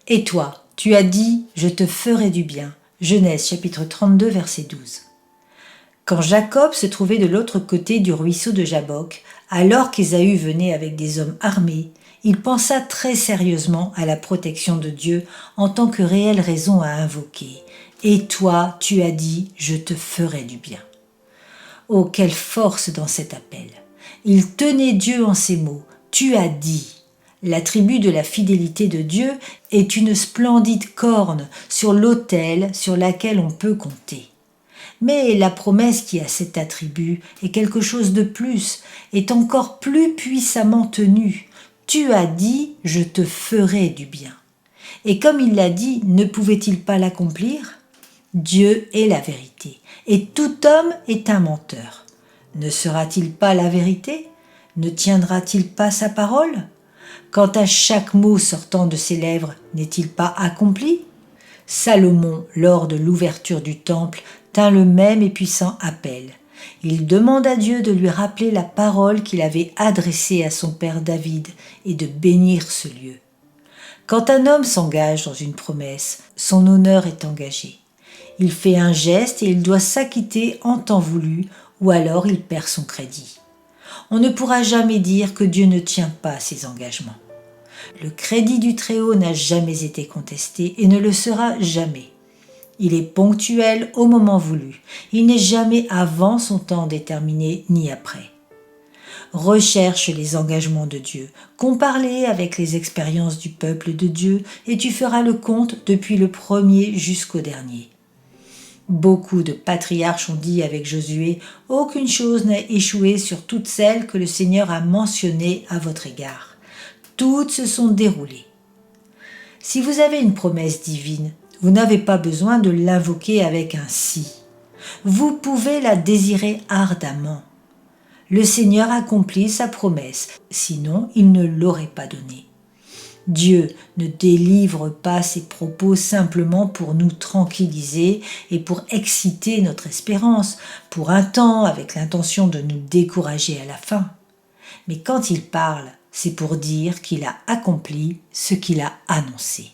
Et toi, tu as dit « Je te ferai du bien ». Genèse chapitre 32, verset 12. Quand Jacob se trouvait de l'autre côté du ruisseau de Jabbok, alors qu'Ésaü venait avec des hommes armés, il pensa très sérieusement à la protection de Dieu en tant que réelle raison à invoquer. Et toi, tu as dit « Je te ferai du bien ». Oh, quelle force dans cet appel! Il tenait Dieu en ces mots « Tu as dit ». L'attribut de la fidélité de Dieu est une splendide corne sur l'autel sur laquelle on peut compter. Mais la promesse qui a cet attribut est quelque chose de plus, est encore plus puissamment tenue. Tu as dit, je te ferai du bien. Et comme il l'a dit, ne pouvait-il pas l'accomplir? Dieu est la vérité, et tout homme est un menteur. Ne sera-t-il pas la vérité? Ne tiendra-t-il pas sa parole? Quant à chaque mot sortant de ses lèvres, n'est-il pas accompli? Salomon, lors de l'ouverture du temple, tint le même et puissant appel. Il demande à Dieu de lui rappeler la parole qu'il avait adressée à son père David et de bénir ce lieu. Quand un homme s'engage dans une promesse, son honneur est engagé. Il fait un geste et il doit s'acquitter en temps voulu, ou alors il perd son crédit. On ne pourra jamais dire que Dieu ne tient pas ses engagements. Le crédit du Très-Haut n'a jamais été contesté et ne le sera jamais. Il est ponctuel au moment voulu. Il n'est jamais avant son temps déterminé ni après. Recherche les engagements de Dieu, compare-les avec les expériences du peuple de Dieu et tu feras le compte depuis le premier jusqu'au dernier. Beaucoup de patriarches ont dit avec Josué « Aucune chose n'a échoué sur toutes celles que le Seigneur a mentionnées à votre égard. Toutes se sont déroulées. » Si vous avez une promesse divine, vous n'avez pas besoin de l'invoquer avec un « si ». Vous pouvez la désirer ardemment. Le Seigneur accomplit sa promesse, sinon il ne l'aurait pas donnée. Dieu ne délivre pas ses propos simplement pour nous tranquilliser et pour exciter notre espérance, pour un temps avec l'intention de nous décourager à la fin. Mais quand il parle, c'est pour dire qu'il a accompli ce qu'il a annoncé.